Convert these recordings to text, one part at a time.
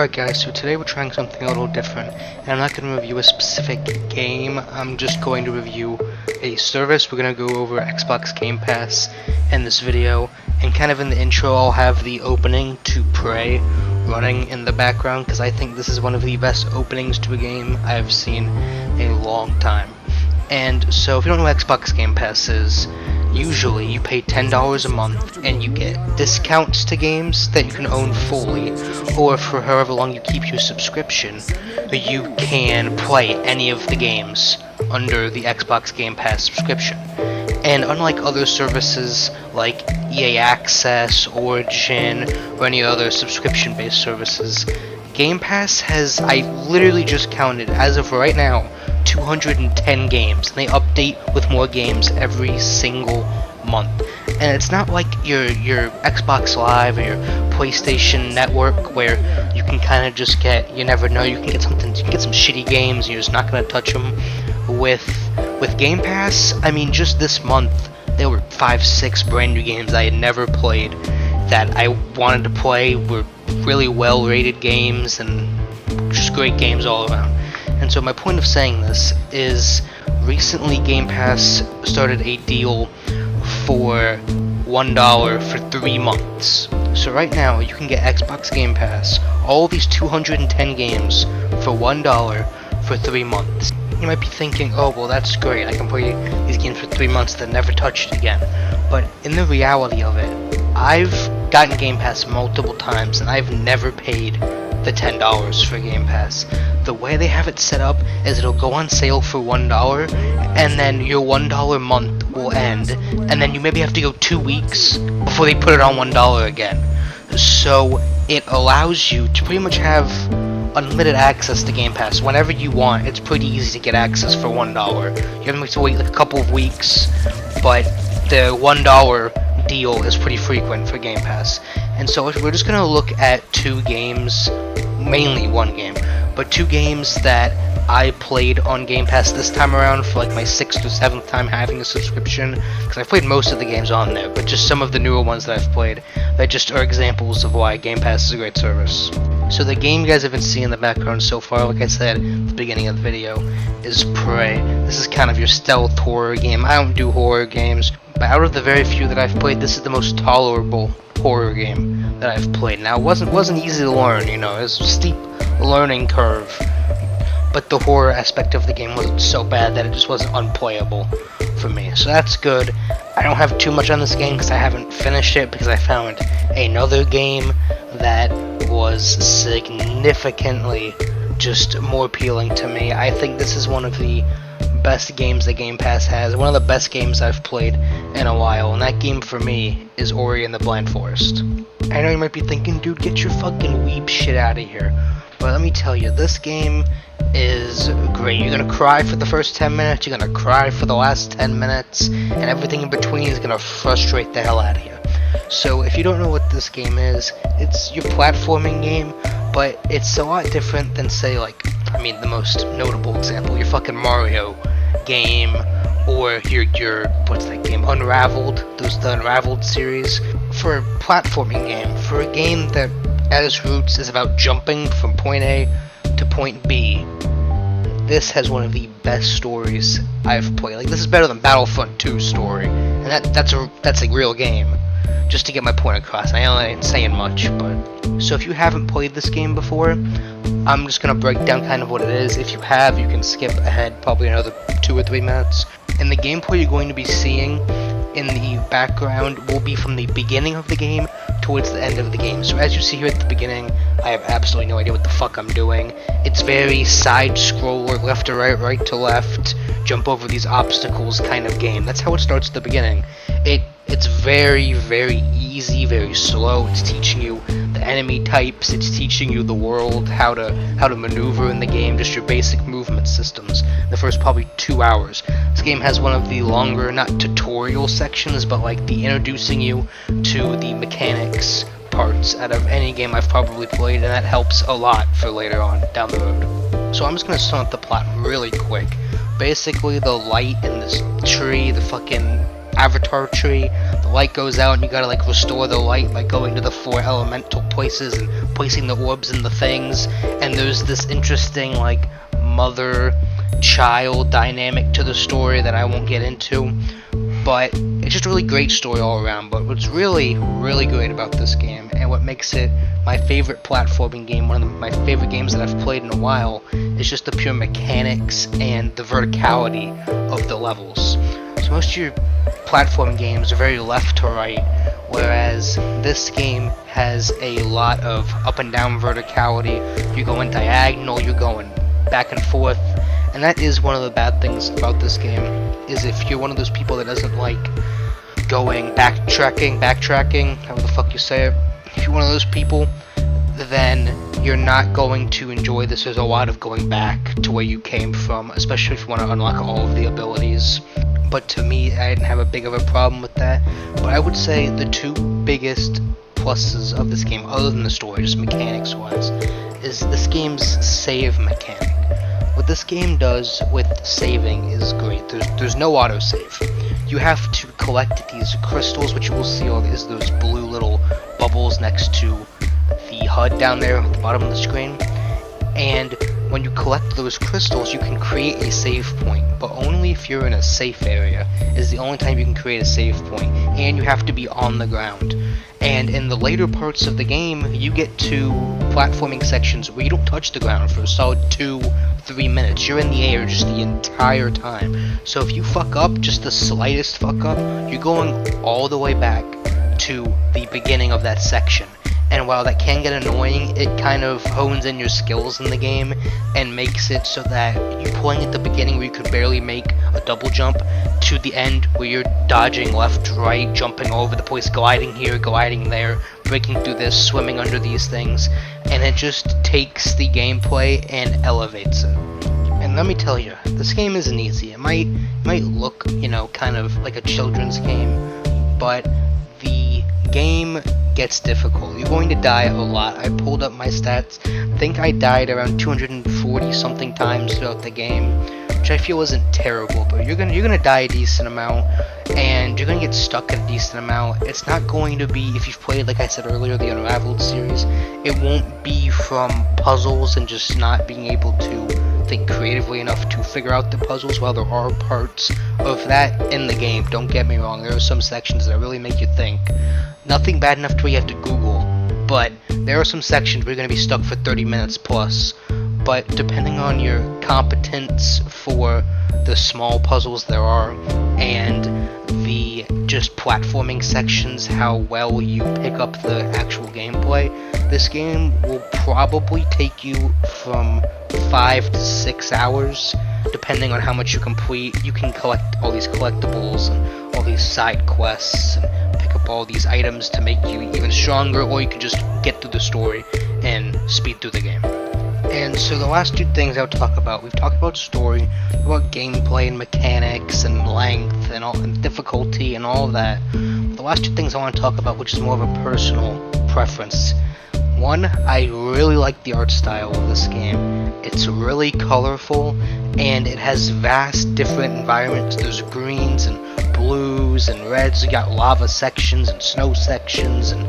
Alright guys, so today we're trying something a little different, and I'm not going to review a specific game, I'm just going to review a service. We're going to go over Xbox Game Pass in this video, and kind of in the intro I'll have the opening to Prey running in the background, because I think this is one of the best openings to a game I've seen in a long time. And so if you don't know what Xbox Game Pass is, usually you pay $10 a month and you get discounts to games that you can own fully, or for however long you keep your subscription, you can play any of the games under the Xbox Game Pass subscription. And unlike other services like EA Access, Origin, or any other subscription-based services, Game Pass has, I literally just counted, as of right now, 210 games, and they update with more games every single month. And it's not like your Xbox Live or your PlayStation Network where you can kind of just get, you never know, you can get some shitty games and you're just not going to touch them. With Game Pass, I mean, just this month there were 5-6 brand new games I had never played that I wanted to play. Were really well rated games and just great games all around. And so my point of saying this is, recently Game Pass started a deal for $1 for 3 months. So right now you can get Xbox Game Pass, all these 210 games, for $1 for 3 months. You might be thinking, oh well, that's great, I can play these games for 3 months then never touch it again. But in the reality of it, I've gotten Game Pass multiple times and I've never paid the $10 for Game Pass. The way they have it set up is it'll go on sale for $1, and then your $1 month will end, and then you maybe have to go 2 weeks before they put it on $1 again. So it allows you to pretty much have unlimited access to Game Pass whenever you want. It's pretty easy to get access for $1. You have to wait like a couple of weeks, but the $1 deal is pretty frequent for Game Pass. And so we're just gonna look at 2 games, mainly 1 game, but 2 games that I played on Game Pass this time around for like my 6th or 7th time having a subscription, because I've played most of the games on there, but just some of the newer ones that I've played that just are examples of why Game Pass is a great service. So the game you guys have been seeing in the background so far, like I said at the beginning of the video, is Prey. This is kind of your stealth horror game. I don't do horror games, but out of the very few that I've played, this is the most tolerable horror game that I've played. Now it wasn't easy to learn, you know, it was a steep learning curve, but the horror aspect of the game wasn't so bad that it just wasn't unplayable for me, so that's good. I don't have too much on this game because I haven't finished it, because I found another game that was significantly just more appealing to me. I think this is one of the best games that Game Pass has, one of the best games I've played in a while, and that game for me is Ori and the Blind Forest. I know you might be thinking, dude, get your fucking weeb shit out of here, but let me tell you, this game is great. You're gonna cry for the first 10 minutes, you're gonna cry for the last 10 minutes, and everything in between is gonna frustrate the hell out of you. So if you don't know what this game is, it's your platforming game, but it's a lot different than, say, like, I mean, the most notable example, your fucking Mario game, or your what's that game, Unraveled, the Unraveled series. For a platforming game, for a game that at its roots is about jumping from point A to point B, this has one of the best stories I've played. Like, this is better than Battlefront 2 story, and that's a real game. Just to get my point across, I know I ain't saying much, but so if you haven't played this game before, I'm just gonna break down kind of what it is. If you have, you can skip ahead probably another 2 or 3 minutes. And the gameplay you're going to be seeing in the background will be from the beginning of the game towards the end of the game. So as you see here at the beginning, I have absolutely no idea what the fuck I'm doing. It's very side scroller, left to right, right to left, jump over these obstacles kind of game. That's how it starts at the beginning. It's very, very easy, very slow. It's teaching you the enemy types, it's teaching you the world, how to maneuver in the game, just your basic movement systems. The first probably 2 hours. This game has one of the longer, not tutorial sections, but like the introducing you to the mechanics parts out of any game I've probably played, and that helps a lot for later on down the road. So I'm just gonna sum up the plot really quick. Basically, the light in this tree, the fucking avatar tree, the light goes out and you gotta like restore the light by going to the 4 elemental places and placing the orbs in the things. And there's this interesting like mother-child dynamic to the story that I won't get into, but it's just a really great story all around. But what's really great about this game, and what makes it my favorite platforming game, one of my favorite games that I've played in a while, is just the pure mechanics and the verticality of the levels. So most of your platform games are very left to right, whereas this game has a lot of up and down verticality. You're going diagonal, you're going back and forth, and that is one of the bad things about this game, is if you're one of those people that doesn't like going backtracking, however the fuck you say it, if you're one of those people, then you're not going to enjoy this. There's a lot of going back to where you came from, especially if you want to unlock all of the abilities. But to me, I didn't have a big of a problem with that. But I would say the two biggest pluses of this game, other than the story, just mechanics wise, is this game's save mechanic. What this game does with saving is great. There's no autosave. You have to collect these crystals, which you will see all these those blue little bubbles next to the HUD down there at the bottom of the screen. And when you collect those crystals, you can create a save point, but only if you're in a safe area is the only time you can create a save point, and you have to be on the ground. And in the later parts of the game, you get to platforming sections where you don't touch the ground for a solid 2-3 minutes. You're in the air just the entire time. So if you fuck up, just the slightest fuck up, you're going all the way back to the beginning of that section. And while that can get annoying, it kind of hones in your skills in the game and makes it so that you playing at the beginning where you could barely make a double jump to the end where you're dodging left, right, jumping all over the place, gliding here, gliding there, breaking through this, swimming under these things, and it just takes the gameplay and elevates it. And let me tell you, this game isn't easy. It might look, kind of like a children's game, but the game gets difficult. You're going to die a lot. I pulled up my stats. I think I died around 240 something times throughout the game, which I feel isn't terrible, but you're gonna die a decent amount, and you're gonna get stuck a decent amount. It's not going to be, if you've played, like I said earlier, the Unraveled series, it won't be from puzzles and just not being able to think creatively enough to figure out the puzzles. While there are parts of that in the game, don't get me wrong, there are some sections that really make you think. Nothing bad enough to where you have to Google, but there are some sections where you're going to be stuck for 30 minutes plus. But depending on your competence for the small puzzles there are, and the just platforming sections, how well you pick up the actual gameplay, this game will probably take you from 5 to 6 hours, depending on how much you complete. You can collect all these collectibles and all these side quests and pick up all these items to make you even stronger, or you can just get through the story and speed through the game. And so the last two things I would talk about, we've talked about story, about gameplay and mechanics and length and all and difficulty and all of that. The last two things I want to talk about, which is more of a personal preference. One, I really like the art style of this game. It's really colorful, and it has vast different environments. There's greens and blues and reds. You got lava sections and snow sections and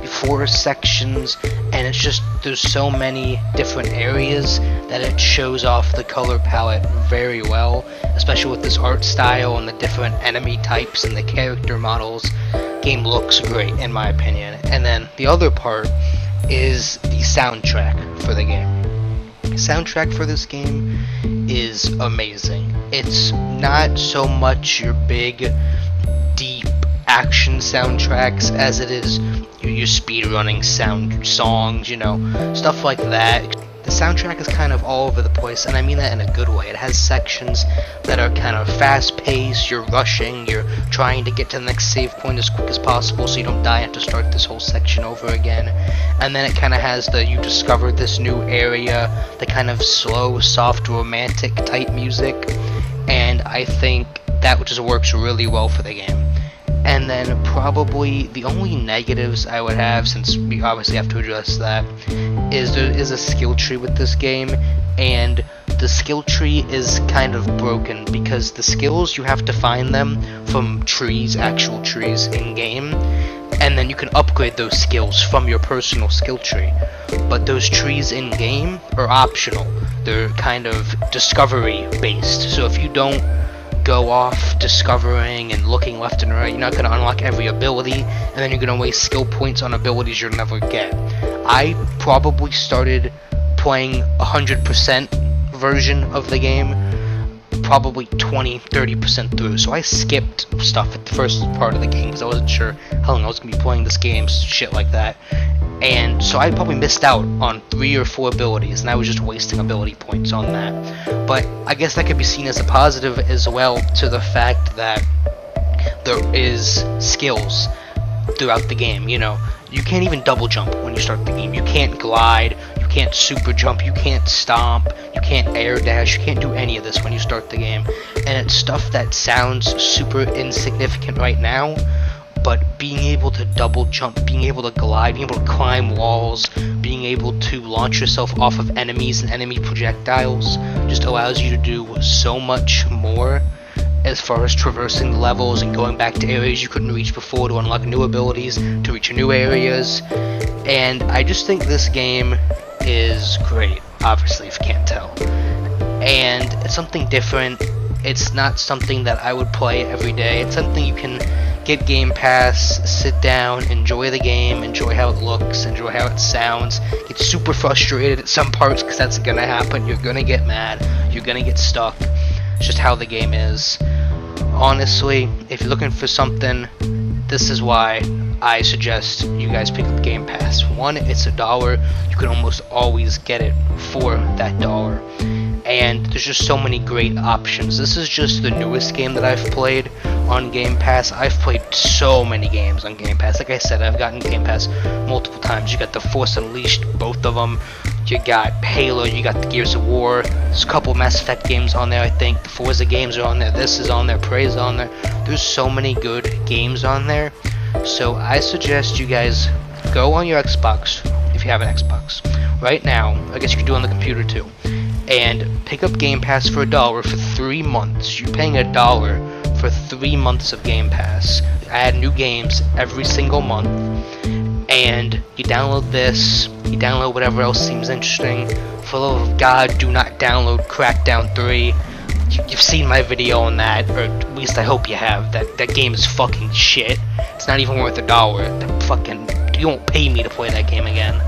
forest sections, and it's just, there's so many different areas that it shows off the color palette very well, especially with this art style and the different enemy types and the character models. Game looks great in my opinion. And then the other part is the soundtrack for the game. The soundtrack for this game is amazing. It's not so much your big, deep action soundtracks as it is your speedrunning songs, stuff like that. The soundtrack is kind of all over the place, and I mean that in a good way. It has sections that are kind of fast-paced, you're rushing, you're trying to get to the next save point as quick as possible so you don't die and have to start this whole section over again. And then it kind of has you discover this new area, the kind of slow, soft, romantic type music, and I think that just works really well for the game. And then probably the only negatives I would have, since we obviously have to address that, is there is a skill tree with this game, and the skill tree is kind of broken because the skills, you have to find them from trees, actual trees in game, and then you can upgrade those skills from your personal skill tree. But those trees in game are optional. They're kind of discovery based. So if you don't go off discovering and looking left and right, you're not going to unlock every ability, and then you're going to waste skill points on abilities you'll never get. I probably started playing 100% version of the game probably 20-30% through, so I skipped stuff at the first part of the game because I wasn't sure how long I was going to be playing this game, shit like that. And so I probably missed out on 3 or 4 abilities, and I was just wasting ability points on that. But I guess that could be seen as a positive as well, to the fact that there is skills throughout the game. You know, you can't even double jump when you start the game. You can't glide, you can't super jump, you can't stomp, you can't air dash, you can't do any of this when you start the game. And it's stuff that sounds super insignificant right now, but being able to double jump, being able to glide, being able to climb walls, being able to launch yourself off of enemies and enemy projectiles just allows you to do so much more as far as traversing the levels and going back to areas you couldn't reach before to unlock new abilities, to reach new areas. And I just think this game is great, obviously, if you can't tell. And it's something different. It's not something that I would play every day. It's something you can get Game Pass, sit down, enjoy the game, enjoy how it looks, enjoy how it sounds, get super frustrated at some parts because that's gonna happen. You're gonna get mad, you're gonna get stuck. It's just how the game is. Honestly, if you're looking for something, this is why I suggest you guys pick up Game Pass. One, it's $1. You can almost always get it for that $1. And there's just so many great options. This is just the newest game that I've played on Game Pass. I've played so many games on Game Pass. Like I said, I've gotten Game Pass multiple times. You got the Force Unleashed, both of them. You got Halo, you got the Gears of War. There's a couple Mass Effect games on there, I think. The Forza games are on there. This is on there. Prey's on there. There's so many good games on there. So I suggest you guys go on your Xbox, if you have an Xbox, right now. I guess you can do it on the computer too. And pick up Game Pass for $1 for 3 months. You're paying $1 for 3 months of Game Pass. Add new games every single month. And you download this, you download whatever else seems interesting. For the love of God, do not download Crackdown 3. You've seen my video on that, or at least I hope you have. That game is fucking shit. It's not even worth $1. That fucking, you won't pay me to play that game again.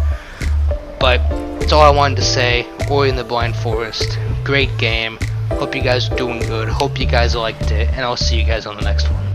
But that's all I wanted to say. Ori and the Blind Forest, great game. Hope you guys are doing good. Hope you guys liked it, and I'll see you guys on the next one.